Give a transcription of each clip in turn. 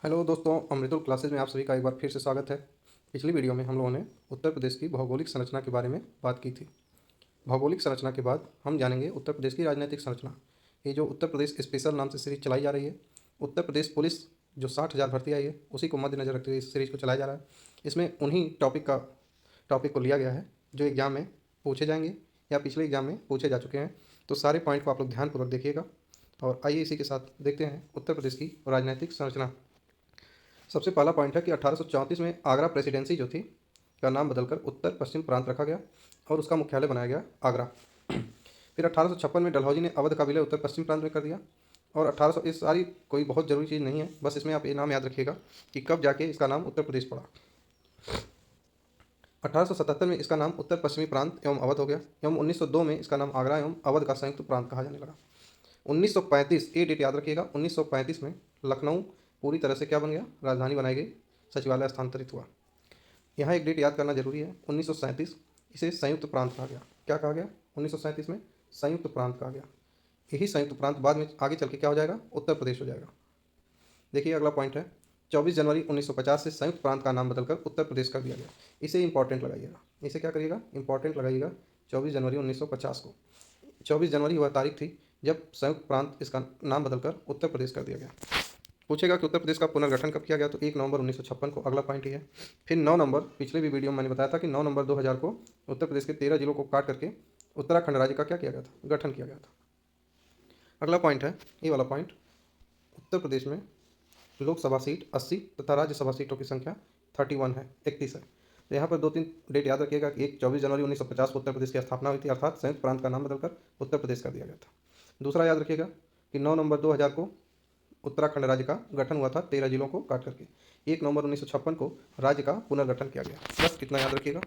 Hello दोस्तों, अमृतुल classes में आप सभी का एक बार फिर से स्वागत है। पिछली वीडियो में हम लोगों ने उत्तर प्रदेश की भौगोलिक संरचना के बारे में बात की थी। भौगोलिक संरचना के बाद हम जानेंगे उत्तर प्रदेश की राजनीतिक संरचना। ये जो उत्तर प्रदेश स्पेशल नाम से सीरीज चलाई जा रही है, उत्तर प्रदेश पुलिस जो 60,000 भर्ती आई है उसी को मद्देनजर रखते हुए इस सीरीज को चलाया जा रहा है। इसमें उन्हीं टॉपिक को लिया गया है जो एग्जाम में पूछे जाएंगे या पिछले एग्जाम में पूछे जा चुके हैं। तो सारे पॉइंट को आप लोग ध्यानपूर्वक देखिएगा। और आइए इसी के साथ देखते हैं उत्तर प्रदेश की राजनीतिक संरचना। सबसे पहला पॉइंट है कि 1834 में आगरा प्रेसिडेंसी जो थी का नाम बदलकर उत्तर पश्चिम प्रांत रखा गया और उसका मुख्यालय बनाया गया आगरा। फिर 1856 में डलहौजी ने अवध का विलय उत्तर पश्चिम प्रांत में कर दिया। और 1800 इस सारी कोई बहुत जरूरी चीज़ नहीं है, बस इसमें आप ये नाम याद रखिएगा कि कब जाके इसका नाम उत्तर प्रदेश पड़ा। 1877 में इसका नाम उत्तर पश्चिमी प्रांत एवं अवध हो गया एवं 1902 में इसका नाम आगरा एवं अवध का संयुक्त प्रांत कहा जाने लगा। 1935, ये डेट याद रखिएगा, 1935 में लखनऊ पूरी तरह से क्या बन गया, राजधानी बनाई गई, सचिवालय स्थानांतरित हुआ। यहाँ एक डेट याद करना जरूरी है, 1937, इसे संयुक्त प्रांत कहा गया। क्या कहा गया 1937 में? संयुक्त प्रांत कहा गया। यही संयुक्त प्रांत बाद में आगे चल के क्या हो जाएगा, उत्तर प्रदेश हो जाएगा। देखिए अगला पॉइंट है, 24 जनवरी 1950 से संयुक्त प्रांत का नाम बदलकर उत्तर प्रदेश कर दिया गया। इसे इंपॉर्टेंट लगाइएगा, इसे क्या करिएगा, इंपॉर्टेंट लगाइएगा। 24 जनवरी 1950 को, 24 जनवरी वह तारीख थी जब संयुक्त प्रांत इसका नाम बदलकर उत्तर प्रदेश कर दिया गया। पूछेगा कि उत्तर प्रदेश का पुनर्गठन कब किया गया, तो 1 नवंबर 1956 को, अगला पॉइंट ही है। फिर 9 नवंबर, पिछले भी वीडियो में मैंने बताया था कि 9 नवंबर 2000 को उत्तर प्रदेश के 13 जिलों को काट करके उत्तराखंड राज्य का क्या किया गया था, गठन किया गया था। अगला पॉइंट है ये वाला पॉइंट, उत्तर प्रदेश में लोकसभा सीट 80 तथा राज्यसभा सीटों की संख्या 31 है, 31 है। तो यहाँ पर 2-3 डेट याद रखिएगा कि एक 24 जनवरी 1950 को उत्तर प्रदेश की स्थापना हुई थी, अर्थात संयुक्त प्रांत का नाम बदलकर उत्तर प्रदेश कर दिया गया था। दूसरा याद रखिएगा कि 9 नवंबर 2000 को उत्तराखंड राज्य का गठन हुआ था 13 जिलों को काट करके। 1 नवंबर 1956 को राज्य का पुनर्गठन किया गया। बस इतना याद रखिएगा।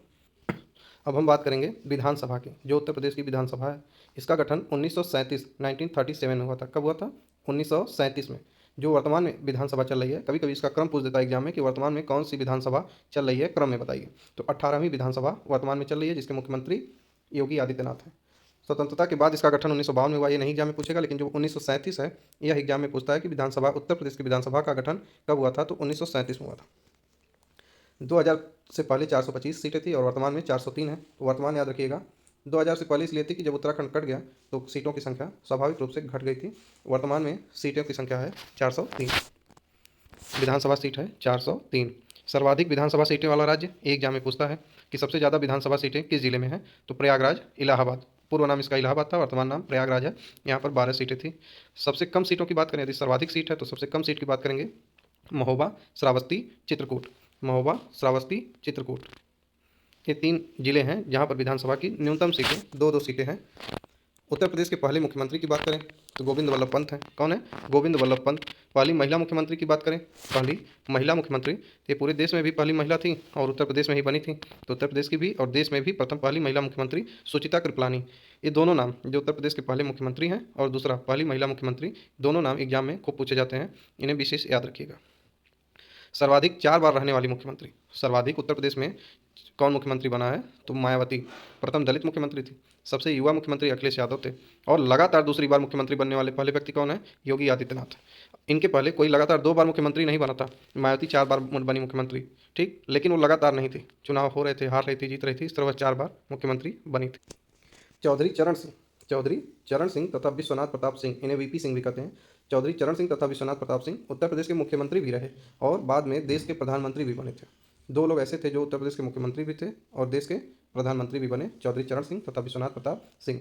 अब हम बात करेंगे विधानसभा की, जो उत्तर प्रदेश की विधानसभा है। इसका गठन 1937 में हुआ था। कब हुआ था? 1937 में। जो वर्तमान में विधानसभा चल रही है, कभी कभी इसका क्रम पूछ देता है एग्जाम में कि वर्तमान में कौन सी विधानसभा चल रही है, क्रम में बताइए। तो 18वीं विधानसभा वर्तमान में चल रही है, जिसके मुख्यमंत्री योगी आदित्यनाथ हैं। स्वतंत्रता के बाद इसका गठन 1952 में हुआ, ये नहीं एग्जाम में पूछेगा, लेकिन जो 1937 है यह एग्जाम में पूछता है कि विधानसभा, उत्तर प्रदेश की विधानसभा का गठन कब हुआ था, तो 1937 में हुआ था। 2000 से पहले 425 सीटें थी और वर्तमान में 403 है। तो वर्तमान याद रखिएगा, 2000 से पहले इसलिए थी कि जब उत्तराखंड कट गया तो सीटों की संख्या स्वाभाविक रूप से घट गई थी। वर्तमान में सीटों की संख्या है 403, विधानसभा सीट है 403। सर्वाधिक विधानसभा सीटें वाला राज्य एक एग्जाम में पूछता है कि सबसे ज़्यादा विधानसभा सीटें किस जिले में हैं, तो प्रयागराज, इलाहाबाद। पूर्व नाम इसका इलाहाबाद था, वर्तमान नाम प्रयागराज है। यहाँ पर 12 सीटें थी। सबसे कम सीटों की बात करें, यदि सर्वाधिक सीट है तो सबसे कम सीट की बात करेंगे महोबा, श्रावस्ती, चित्रकूट। महोबा, श्रावस्ती, चित्रकूट, ये 3 जिले हैं जहाँ पर विधानसभा की न्यूनतम सीटें 2-2 सीटें हैं। उत्तर प्रदेश के पहले मुख्यमंत्री की बात करें तो गोविंद वल्लभ पंत हैं। कौन है? गोविंद वल्लभ पंत। पहली महिला मुख्यमंत्री की बात करें, पहली महिला मुख्यमंत्री, ये पूरे देश में भी पहली महिला थी और उत्तर प्रदेश में ही बनी थी। तो उत्तर प्रदेश की भी और देश में भी प्रथम पहली महिला मुख्यमंत्री सुचिता कृपलानी। ये दोनों नाम, जो उत्तर प्रदेश के पहले मुख्यमंत्री हैं और दूसरा पहली महिला मुख्यमंत्री, दोनों नाम एग्जाम में खूब पूछे जाते हैं, इन्हें विशेष याद रखिएगा। सर्वाधिक 4 बार रहने वाली मुख्यमंत्री, सर्वाधिक उत्तर प्रदेश में कौन मुख्यमंत्री बना है, तो मायावती प्रथम दलित मुख्यमंत्री थी। सबसे युवा मुख्यमंत्री अखिलेश यादव थे। और लगातार दूसरी बार मुख्यमंत्री बनने वाले पहले व्यक्ति कौन है? योगी आदित्यनाथ। इनके पहले कोई लगातार 2 बार मुख्यमंत्री नहीं बना था। मायावती 4 बार बनी मुख्यमंत्री, ठीक, लेकिन वो लगातार नहीं थी, चुनाव हो रहे थे, हार रही थी, जीत रही थी, इस तरह वह 4 बार मुख्यमंत्री बनी थी। चौधरी चरण सिंह, चौधरी चरण सिंह तथा विश्वनाथ प्रताप सिंह, इन्हें वीपी सिंह भी कहते हैं। चौधरी चरण सिंह तथा विश्वनाथ प्रताप सिंह उत्तर प्रदेश के मुख्यमंत्री भी रहे और बाद में देश के प्रधानमंत्री भी बने थे। 2 लोग ऐसे थे जो उत्तर प्रदेश के मुख्यमंत्री भी थे और देश के प्रधानमंत्री भी बने, चौधरी चरण सिंह तथा विश्वनाथ प्रताप सिंह।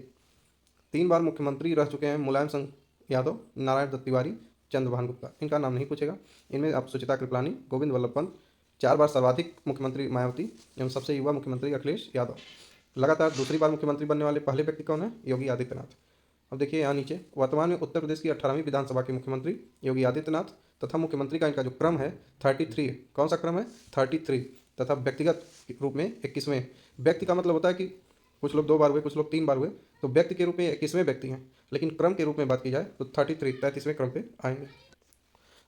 3 बार मुख्यमंत्री रह चुके हैं मुलायम सिंह यादव, नारायण दत्त तिवारी, चंद्रभान गुप्ता। इनका नाम नहीं पूछेगा। इनमें आप सुचिता कृपलानी, गोविंद वल्लभ पंत, 4 बार सर्वाधिक मुख्यमंत्री मायावती एवं सबसे युवा मुख्यमंत्री अखिलेश यादव। लगातार दूसरी बार मुख्यमंत्री बनने वाले पहले व्यक्ति कौन है? योगी आदित्यनाथ। अब देखिए यहाँ नीचे, वर्तमान में उत्तर प्रदेश की 18वीं विधानसभा के मुख्यमंत्री योगी आदित्यनाथ तथा मुख्यमंत्री का इनका जो क्रम है 33 है। कौन सा क्रम है? 33। तथा व्यक्तिगत रूप में 21वें। व्यक्ति का मतलब होता है कि कुछ लोग 2 बार हुए, कुछ लोग 3 बार हुए, तो व्यक्ति के रूप में 21वें व्यक्ति हैं, लेकिन क्रम के रूप में बात की जाए तो 33वें क्रम पे आएंगे।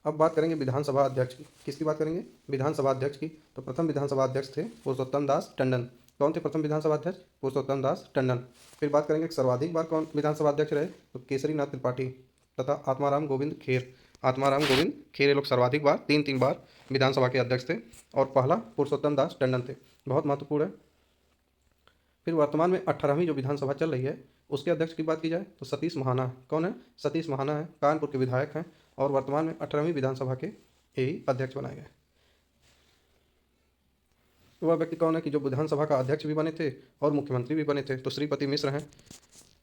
अब बात करेंगे विधानसभा अध्यक्ष की। किसकी बात करेंगे? विधानसभा अध्यक्ष की। तो प्रथम विधानसभा अध्यक्ष थे पुरुषोत्तम दास टंडन। कौन थे प्रथम विधानसभा अध्यक्ष? पुरुषोत्तम दास टंडन। फिर बात करेंगे सर्वाधिक बार कौन विधानसभा अध्यक्ष रहे, तो केसरी नाथ त्रिपाठी तथा आत्माराम गोविंद खेर। आत्माराम गोविंद खेर, ये लोग सर्वाधिक बार 3 बार विधानसभा के अध्यक्ष थे। और पहला पुरुषोत्तम दास टंडन थे, बहुत महत्वपूर्ण है। फिर वर्तमान में 18वीं जो विधानसभा चल रही है उसके अध्यक्ष की बात की जाए तो सतीश महाना है। कौन है? सतीश महाना है, कानपुर के विधायक हैं और वर्तमान में 18वीं विधानसभा के यही अध्यक्ष बनाए गए। वह व्यक्ति कौन है कि जो विधानसभा का अध्यक्ष भी बने थे और मुख्यमंत्री भी बने थे? तो श्रीपति मिश्र हैं।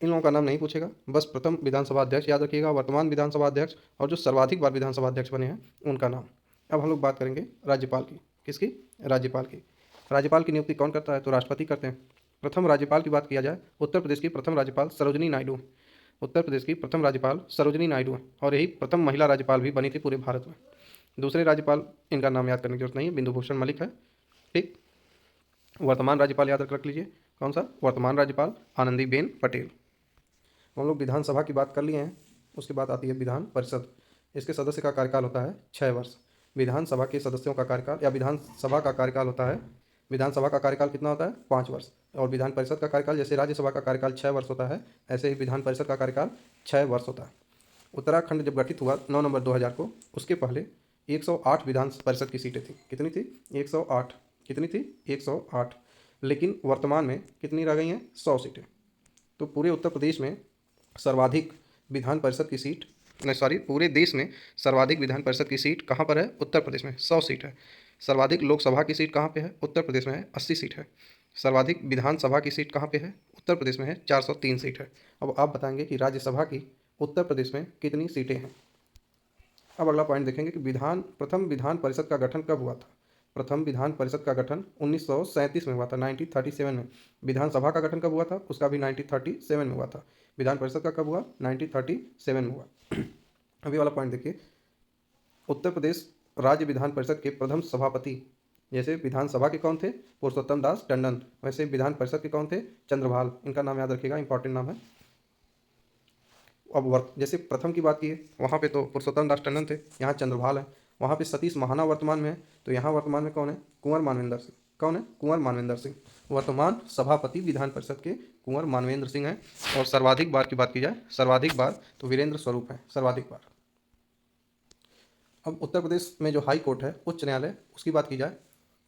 इन लोगों का नाम नहीं पूछेगा, बस प्रथम विधानसभा अध्यक्ष याद रखिएगा, वर्तमान विधानसभा अध्यक्ष और जो सर्वाधिक बार विधानसभा अध्यक्ष बने हैं उनका नाम। अब हम लोग बात करेंगे राज्यपाल की। किसकी? राज्यपाल की। राज्यपाल की नियुक्ति कौन करता है? तो राष्ट्रपति करते हैं। प्रथम राज्यपाल की बात किया जाए, उत्तर प्रदेश की प्रथम राज्यपाल सरोजिनी नायडू। उत्तर प्रदेश की प्रथम राज्यपाल सरोजिनी नायडू हैं और यही प्रथम महिला राज्यपाल भी बनी थी पूरे भारत में। दूसरे राज्यपाल, इनका नाम याद करने की जरूरत नहीं है, बिंदु भूषण मलिक है। ठीक। वर्तमान राज्यपाल याद रख लीजिए, कौन सा? वर्तमान राज्यपाल आनंदीबेन पटेल। हम लोग विधानसभा की बात कर लिए हैं, उसके बाद आती है विधान परिषद। इसके सदस्य का कार्यकाल होता है 6 वर्ष। विधानसभा के सदस्यों का कार्यकाल या विधानसभा का कार्यकाल होता है, विधानसभा का कार्यकाल कितना होता है? 5 वर्ष। और विधान परिषद का कार्यकाल, जैसे राज्यसभा का कार्यकाल 6 वर्ष होता है, ऐसे ही विधान परिषद का कार्यकाल 6 वर्ष होता है। उत्तराखंड जब गठित हुआ 9 नवंबर 2000 को, उसके पहले 108 विधान परिषद की सीटें थी। कितनी थी? 108। कितनी थी? 108। लेकिन वर्तमान में कितनी रह गई हैं? 100 सीटें। तो पूरे उत्तर प्रदेश में सर्वाधिक विधान परिषद की सीट, नहीं सॉरी, पूरे देश में सर्वाधिक विधान परिषद की सीट कहाँ पर है? उत्तर प्रदेश में 100 सीट है। सर्वाधिक लोकसभा की सीट कहाँ पे है? उत्तर प्रदेश में है, 80 सीट है। सर्वाधिक विधानसभा की सीट कहाँ पे है? उत्तर प्रदेश में है, 403 सीट है। अब आप बताएंगे कि राज्यसभा की उत्तर प्रदेश में कितनी सीटें हैं। अब अगला पॉइंट देखेंगे कि प्रथम विधान परिषद का गठन कब हुआ था। प्रथम विधान परिषद का गठन 1937 में हुआ था, 1937 में। विधानसभा का गठन कब हुआ था? उसका भी 1937 में हुआ था। विधान परिषद का कब हुआ? 1937 में हुआ। अभी वाला पॉइंट देखिए, उत्तर प्रदेश राज्य विधान परिषद के प्रथम सभापति, जैसे विधानसभा के कौन थे? पुरुषोत्तम दास टंडन। वैसे विधान परिषद के कौन थे? चंद्रभाल। इनका नाम याद रखिएगा, इंपॉर्टेंट नाम है। अब जैसे प्रथम की बात की है, वहाँ पे तो पुरुषोत्तम दास टंडन थे, यहाँ चंद्रभाल है। वहाँ पे सतीश महाना वर्तमान में है, तो यहाँ वर्तमान में कौन है? कुंवर मानवेंद्र सिंह। कौन है? कुंवर मानवेंद्र सिंह। वर्तमान सभापति विधान परिषद के कुंवर मानवेंद्र सिंह हैं। और सर्वाधिक बार की बात की जाए, सर्वाधिक बार तो वीरेंद्र स्वरूप है, सर्वाधिक बार। अब उत्तर प्रदेश में जो हाई कोर्ट है, उच्च न्यायालय, उसकी बात की जाए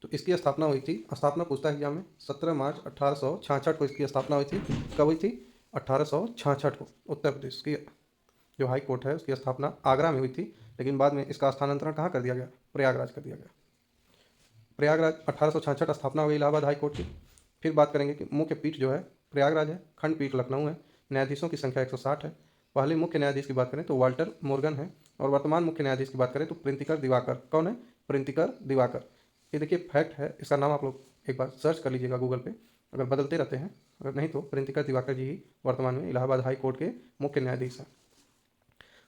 तो इसकी स्थापना हुई थी, स्थापना पूछता है एग्जाम में, 17 मार्च 1866 को इसकी स्थापना हुई थी। कब हुई थी? 1866 को। उत्तर प्रदेश की जो हाई कोर्ट है उसकी स्थापना आगरा में हुई थी, लेकिन बाद में इसका स्थानांतरण कहाँ कर दिया गया? प्रयागराज कर दिया गया। प्रयागराज 1866 स्थापना हुई इलाहाबाद हाई कोर्ट की। फिर बात करेंगे कि मुख्य पीठ जो है प्रयागराज है, खंडपीठ लखनऊ है, न्यायाधीशों की संख्या 160 है। पहले मुख्य न्यायाधीश की बात करें तो वाल्टर मोर्गन है, और वर्तमान मुख्य न्यायाधीश की बात करें तो प्रिंतिकर दिवाकर। कौन है? प्रिंतिकर दिवाकर। ये देखिए फैक्ट है, इसका नाम आप लोग एक बार सर्च कर लीजिएगा गूगल पे, अगर बदलते रहते हैं, अगर नहीं तो प्रिंतिकर दिवाकर जी ही वर्तमान में इलाहाबाद हाई कोर्ट के मुख्य न्यायाधीश हैं।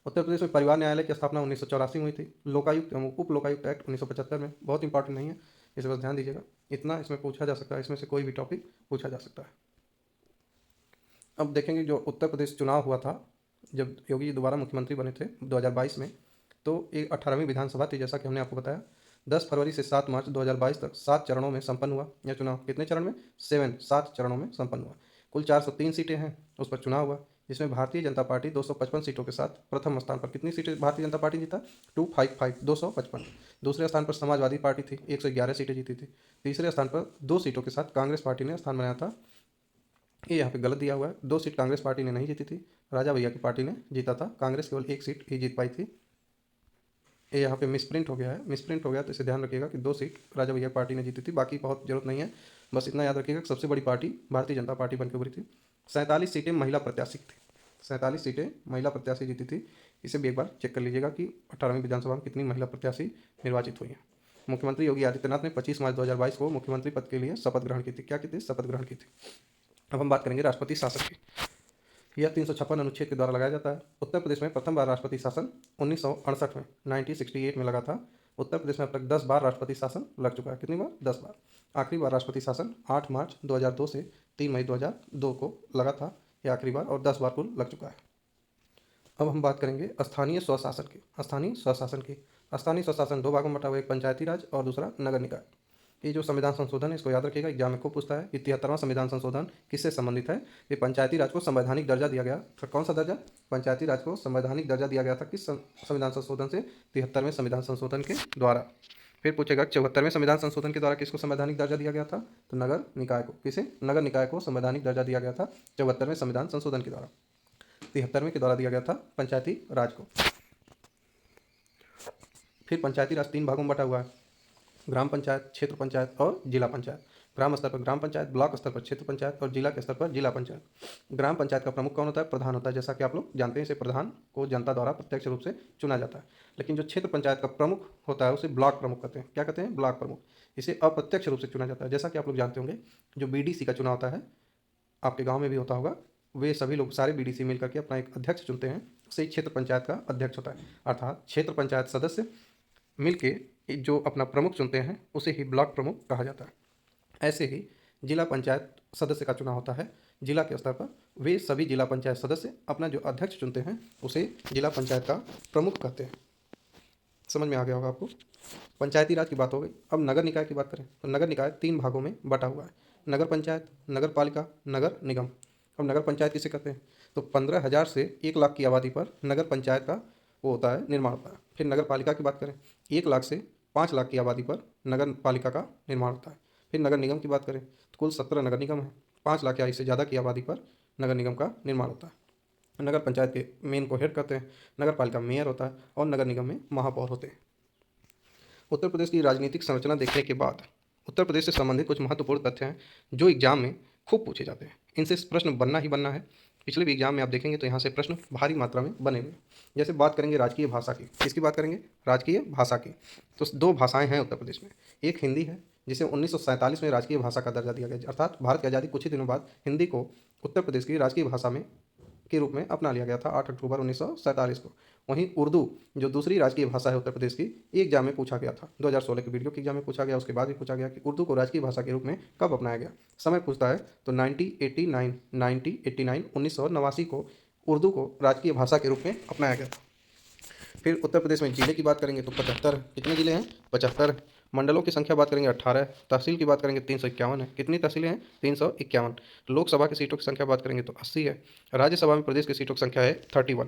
उत्तर प्रदेश में परिवार न्यायालय की स्थापना 1984 में हुई थी। लोकायुक्त एवं उप लोकायुक्त एक्ट 1975 में। बहुत इंपॉर्टेंट नहीं है, इसे बस ध्यान दीजिएगा, इतना इसमें पूछा जा सकता है, इसमें से कोई भी टॉपिक पूछा जा सकता है। अब देखेंगे जो उत्तर प्रदेश चुनाव हुआ था, जब योगी जी दोबारा मुख्यमंत्री बने थे 2022 में, तो एक 18वीं विधानसभा थी, जैसा कि हमने आपको बताया। 10 फरवरी से 7 मार्च 2022 तक 7 चरणों में संपन्न हुआ यह चुनाव। कितने चरण में? 7 चरणों में संपन्न हुआ। कुल 403 सीटें हैं, उस पर चुनाव हुआ, जिसमें भारतीय जनता पार्टी 255 सीटों के साथ प्रथम स्थान पर। कितनी सीटें भारतीय जनता पार्टी जीता? 255, 255। दूसरे स्थान पर समाजवादी पार्टी थी, 111 सीटें जीती थी। तीसरे स्थान पर 2 सीटों के साथ कांग्रेस पार्टी ने स्थान बनाया था। ये यहाँ पे गलत दिया हुआ है, 2 सीट कांग्रेस पार्टी ने नहीं जीती थी, राजा भैया की पार्टी ने जीता था। कांग्रेस केवल 1 सीट ही जीत पाई थी। ये यहाँ पे मिसप्रिंट हो गया है, मिसप्रिंट हो गया, तो इसे ध्यान रखिएगा कि 2 सीट राजा भैया पार्टी ने जीती थी। बाकी बहुत जरूरत नहीं है, बस इतना याद रखिएगा कि सबसे बड़ी पार्टी भारतीय जनता पार्टी बनकर उभरी थी। 47 सीटें महिला प्रत्याशी थी, 47 सीटें महिला प्रत्याशी जीती थी। इसे भी एक बार चेक कर लीजिएगा कि 18वीं विधानसभा में कितनी महिला प्रत्याशी निर्वाचित हुई हैं। मुख्यमंत्री योगी आदित्यनाथ ने 25 मार्च 2022 को मुख्यमंत्री पद के लिए शपथ ग्रहण की थी। क्या की थी? शपथ ग्रहण की थी। अब हम बात करेंगे राष्ट्रपति शासन की। यह 356 अनुच्छेद के द्वारा लगाया जाता है। उत्तर प्रदेश में प्रथम बार राष्ट्रपति शासन 1968 में 1968 में लगा था। उत्तर प्रदेश में अब तक 10 बार राष्ट्रपति शासन लग चुका है। कितनी बार? 10 बार। आखिरी बार राष्ट्रपति शासन 8 मार्च 2002 से 3 मई 2002 को लगा था, यह आखिरी बार, और 10 बार कुल लग चुका है। अब हम बात करेंगे स्थानीय स्वशासन की। स्थानीय स्वशासन की स्थानीय स्वशासन 2 भागों में बटा हुआ, एक पंचायती राज और दूसरा नगर निकाय। ये जो संविधान संशोधन है इसको याद रखिएगा, एग्जाम में खूब पूछता है। ये 73वां संविधान संशोधन किससे संबंधित है? ये पंचायती राज को संवैधानिक दर्जा दिया गया। तो कौन सा दर्जा? पंचायती राज को संवैधानिक दर्जा दिया गया था किस संविधान संशोधन से? 73वें संविधान संशोधन के द्वारा। फिर पूछेगा 74वें संविधान संशोधन के द्वारा किसको संवैधानिक दर्जा दिया गया था? तो नगर निकाय को। किसे? नगर निकाय को संवैधानिक दर्जा दिया गया था 74वें संविधान संशोधन के द्वारा। 73वें के द्वारा दिया गया था पंचायती राज को। फिर पंचायती राज 3 भागों में बटा हुआ है, ग्राम पंचायत, क्षेत्र पंचायत और जिला पंचायत। ग्राम स्तर पर ग्राम पंचायत, ब्लॉक स्तर पर क्षेत्र पंचायत और जिला के स्तर पर जिला पंचायत। ग्राम पंचायत का प्रमुख कौन होता है? प्रधान होता है। जैसा कि आप लोग जानते हैं, इसे प्रधान को जनता द्वारा प्रत्यक्ष रूप से चुना जाता है। लेकिन जो क्षेत्र पंचायत का प्रमुख होता है उसे ब्लॉक प्रमुख कहते हैं। क्या कहते हैं? ब्लॉक प्रमुख। इसे अप्रत्यक्ष रूप से चुना जाता है। जैसा कि आप लोग जानते होंगे, जो बीडीसी का चुनाव होता है, आपके गाँव में भी होता होगा, वे सभी लोग, सारे बीडीसी मिल करके अपना एक अध्यक्ष चुनते हैं, उसे क्षेत्र पंचायत का अध्यक्ष होता है। अर्थात क्षेत्र पंचायत सदस्य मिलके जो अपना प्रमुख चुनते हैं उसे ही ब्लॉक प्रमुख कहा जाता है। ऐसे ही जिला पंचायत सदस्य का चुनाव होता है। जिला के स्तर पर वे सभी जिला पंचायत सदस्य अपना जो अध्यक्ष चुनते हैं उसे जिला पंचायत का प्रमुख कहते हैं। समझ में आ गया होगा आपको। पंचायती राज की बात हो गई। अब नगर निकाय की बात करें तो नगर निकाय 3 भागों में बटा हुआ है, नगर पंचायत, नगर पालिका, नगर निगम। अब नगर पंचायत किसे कहते हैं? तो 15,000 से 1 लाख की आबादी पर नगर पंचायत का वो होता है, निर्माण होता है। फिर नगर पालिका की बात करें, 1 लाख से 5 लाख की आबादी पर नगर पालिका का निर्माण होता है। फिर नगर निगम की बात करें तो कुल 17 नगर निगम है, 5 लाख या इससे ज़्यादा की आबादी पर नगर निगम का निर्माण होता है। नगर पंचायत के मेन को हेड करते हैं, नगर पालिका मेयर होता है और नगर निगम में महापौर होते हैं। उत्तर प्रदेश की राजनीतिक संरचना देखने के बाद उत्तर प्रदेश से संबंधित कुछ महत्वपूर्ण तथ्य हैं जो एग्जाम में खूब पूछे जाते हैं। इनसे प्रश्न बनना ही बनना है। पिछले भी एग्जाम में आप देखेंगे तो यहाँ से प्रश्न भारी मात्रा में बने हुए। जैसे बात करेंगे राजकीय भाषा की, किसकी बात करेंगे? राजकीय भाषा की। तो 2 भाषाएं हैं उत्तर प्रदेश में। एक हिंदी है जिसे 1947 में राजकीय भाषा का दर्जा दिया गया, अर्थात भारत की आज़ादी कुछ ही दिनों बाद हिंदी को उत्तर प्रदेश की राजकीय भाषा में के रूप में अपना लिया गया था 8 अक्टूबर 1947 को। वहीं उर्दू जो दूसरी राजकीय भाषा है उत्तर प्रदेश की, एग्जाम में पूछा गया था 2016 के वीडियो के एग्जाम में पूछा गया। उसके बाद भी पूछा गया कि उर्दू को राजकीय भाषा के रूप में कब अपनाया गया। समय पूछता है तो 1989 को उर्दू को राजकीय भाषा के रूप में अपनाया गया था। फिर उत्तर प्रदेश में जिले की बात करेंगे तो 75। कितने जिले हैं? 75। मंडलों की संख्या बात करेंगे 18। तहसील की बात करेंगे 351 है। कितनी तहसीलें हैं? 351। लोकसभा की सीटों की संख्या बात करेंगे तो 80 है। राज्यसभा में प्रदेश की सीटों की संख्या है 31।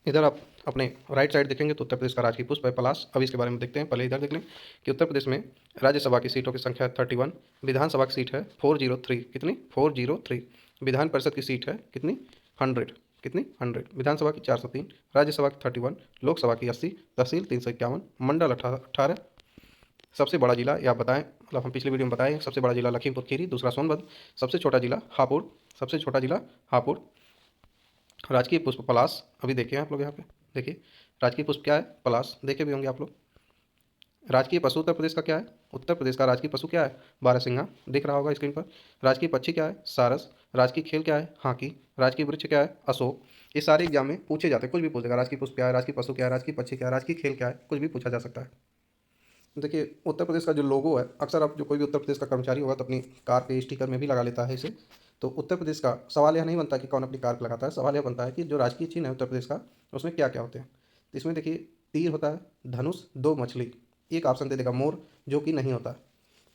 इधर आप अपने राइट साइड देखेंगे तो उत्तर प्रदेश का राजकीय पुष्प है पलाश। अब इसके बारे में देखते हैं। पहले इधर देख लें कि उत्तर प्रदेश में राज्यसभा की सीटों की संख्या है 31, विधानसभा की सीट है 403। कितनी? 403। विधान परिषद की सीट है कितनी? 100। कितनी? 100। विधानसभा की 403, राज्यसभा की 31, लोकसभा की 80, तहसील 351, मंडल 18। सबसे बड़ा जिला या बताएं, मतलब हम पिछले वीडियो में बताएं, सबसे बड़ा जिला लखीमपुर खीरी, दूसरा सोनभद्र, सबसे छोटा जिला हापुड़, सबसे छोटा जिला हापुड़। राजकीय पुष्प पलाश। अभी देखिए आप लोग यहाँ पे देखिए, राजकीय पुष्प क्या है? पलाश। देखे भी होंगे आप लोग। राजकीय पशु उत्तर प्रदेश का क्या है? उत्तर प्रदेश का राजकीय पशु क्या है? बारहसिंगा। दिख रहा होगा स्क्रीन पर। राजकीय पक्षी क्या है? सारस। राजकीय खेल क्या है? हॉकी। राजकीय वृक्ष क्या है? अशोक। ये सारे एग्जाम में पूछे जाते हैं, कुछ भी पूछेगा। राजकीय पुष्प क्या है? राजकीय पशु क्या है? राजकीय पक्षी क्या है? राजकीय खेल क्या है? कुछ भी पूछा जा सकता है। देखिए उत्तर प्रदेश का जो लोगो है, अक्सर आप जो कोई भी उत्तर प्रदेश का कर्मचारी होगा तो अपनी कार के स्टिकर में भी लगा लेता है इसे। तो उत्तर प्रदेश का सवाल यह नहीं बनता कि कौन अपनी कार पर लगाता है, सवाल यह बनता है कि जो राजकीय चिन्ह है उत्तर प्रदेश का उसमें क्या क्या होते हैं। तो इसमें देखिए तीर होता है, धनुष, 2 मछली। एक ऑप्शन दे देगा मोर, जो कि नहीं होता है।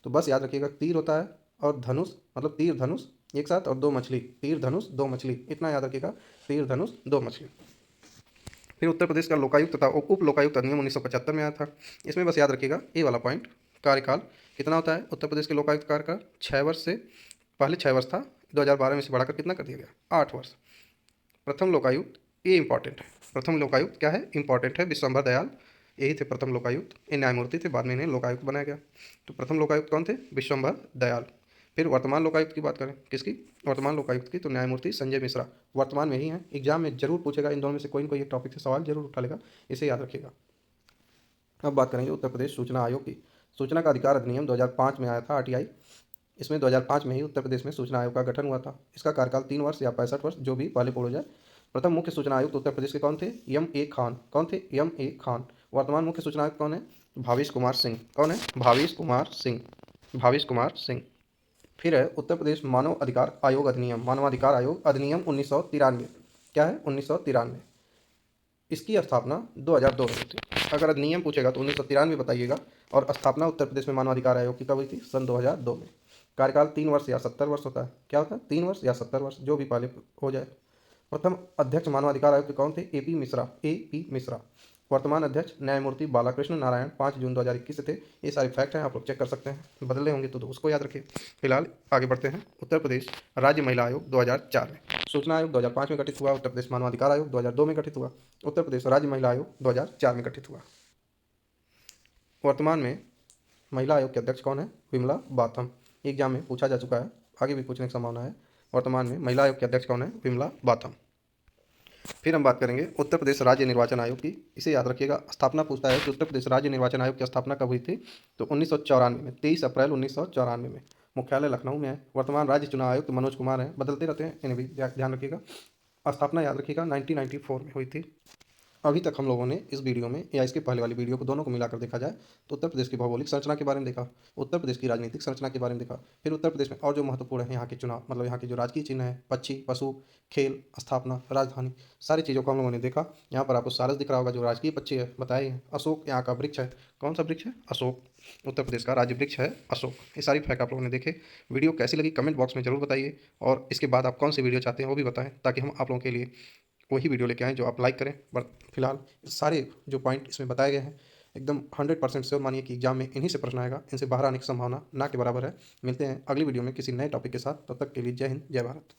तो बस याद रखिएगा तीर होता है और धनुष, मतलब तीर धनुष एक साथ, और 2 मछली। तीर धनुष 2 मछली, इतना याद रखिएगा। तीर धनुष 2 मछली। फिर उत्तर प्रदेश का लोकायुक्त तथा उप लोकायुक्त अधिनियम 1975 में आया था। इसमें बस याद रखिएगा ये वाला पॉइंट, कार्यकाल कितना होता है उत्तर प्रदेश के लोकायुक्त कार्यकाल? 6 वर्ष से, पहले 6 वर्ष था, 2012 में से बढ़ाकर कितना कर दिया गया? 8 वर्ष। प्रथम लोकायुक्त, ये इंपॉर्टेंट है। प्रथम लोकायुक्त क्या है? इंपॉर्टेंट है, विश्वम्भर दयाल, यही थे प्रथम लोकायुक्त। ये न्यायमूर्ति थे, बाद में इन्हें लोकायुक्त बनाया गया। तो प्रथम लोकायुक्त कौन थे? विश्वम्भर दयाल। फिर वर्तमान लोकायुक्त की बात करें, किसकी? वर्तमान लोकायुक्त की, तो न्यायमूर्ति संजय मिश्रा। वर्तमान में ही हैं, एग्जाम में जरूर पूछेगा, इन दोनों में से कोई ना कोई एक टॉपिक से सवाल जरूर उठा लेगा, इसे याद रखिएगा। अब बात करेंगे उत्तर प्रदेश सूचना आयोग की। सूचना का अधिकार अधिनियम 2005 में आया था, आरटीआई। इसमें 2005 में ही उत्तर प्रदेश में सूचना आयोग का गठन हुआ था। इसका कार्यकाल 3 वर्ष या 65 वर्ष, जो भी पहले पूर्ण हो जाए। प्रथम मुख्य सूचना आयुक्त उत्तर प्रदेश के कौन थे? M A Khan. कौन थे? M A Khan. वर्तमान मुख्य सूचना आयुक्त कौन है? भावेश कुमार सिंह। कौन है? भावेश कुमार सिंह। भावेश कुमार सिंह। फिर है उत्तर प्रदेश मानव अधिकार आयोग अधिनियम, मानवाधिकार आयोग अधिनियम 1993। क्या है? 1993। इसकी स्थापना 2002 में हुई थी। अगर नियम पूछेगा तो 1993 बताइएगा। और स्थापना उत्तर प्रदेश में मानवाधिकार आयोग की कब हुई थी? सन 2002 में। कार्यकाल 3 वर्ष या 70 वर्ष होता है। क्या होता है? 3 वर्ष या 70 वर्ष, जो भी पहले हो जाए। प्रथम अध्यक्ष मानवाधिकार आयोग के कौन थे? A P Mishra. A P Mishra. वर्तमान अध्यक्ष न्यायमूर्ति बालाकृष्ण नारायण 5 जून 2021 से थे। ये सारे फैक्ट हैं, आप लोग चेक कर सकते हैं, बदले होंगे तो उसको याद रखिए। फिलहाल आगे बढ़ते हैं। उत्तर प्रदेश राज्य महिला आयोग 2004 में, सूचना आयोग 2005 में गठित हुआ, उत्तर प्रदेश मानवाधिकार आयोग 2002 में गठित हुआ, उत्तर प्रदेश राज्य महिला आयोग 2004 में गठित हुआ। वर्तमान में महिला आयोग के अध्यक्ष कौन है? विमला बाथम। एग्जाम में पूछा जा चुका है, आगे भी पूछने की संभावना है। वर्तमान में महिला आयोग के अध्यक्ष कौन है? विमला बाथम। फिर हम बात करेंगे उत्तर प्रदेश राज्य निर्वाचन आयोग की। इसे याद रखिएगा, स्थापना पूछता है कि उत्तर प्रदेश राज्य निर्वाचन आयोग की स्थापना कब हुई थी? तो 1994 में, 23 अप्रैल 1994 में। मुख्यालय लखनऊ में है। वर्तमान राज्य चुनाव आयुक्त मनोज कुमार हैं, बदलते रहते हैं, इन्हें भी ध्यान रखिएगा। स्थापना याद रखिएगा 1994 में हुई थी। अभी तक हम लोगों ने इस वीडियो में या इसके पहले वाली वीडियो को, दोनों को मिलाकर देखा जाए तो उत्तर प्रदेश की भौगोलिक संरचना के बारे में देखा, उत्तर प्रदेश की राजनीतिक संरचना के बारे में देखा, फिर उत्तर प्रदेश में और जो महत्वपूर्ण है यहाँ के चुनाव, मतलब यहाँ के जो राजकीय चिन्ह है, पक्षी, पशु, खेल, स्थापना, राजधानी, सारी चीज़ों को हम लोगों ने देखा। यहाँ पर आपको सारस दिख रहा होगा, जो राजकीय पक्षी है बताए हैं। अशोक यहाँ का वृक्ष है। कौन सा वृक्ष है? अशोक। उत्तर प्रदेश का राज्य वृक्ष है अशोक। ये सारी फैक्ट आप लोगों ने देखे। वीडियो कैसी लगी कमेंट बॉक्स में जरूर बताइए, और इसके बाद आप कौन सी वीडियो चाहते हैं वो भी बताएं, ताकि हम आप लोगों के लिए वही वीडियो लेके आएँ जो आप लाइक करें। बट फिलहाल सारे जो पॉइंट इसमें बताए गए हैं एकदम 100% श्योर मानिए कि एग्जाम में इन्हीं से प्रश्न आएगा, इनसे बाहर आने की संभावना ना के बराबर है। मिलते हैं अगली वीडियो में किसी नए टॉपिक के साथ, तब तक के लिए जय हिंद, जय भारत।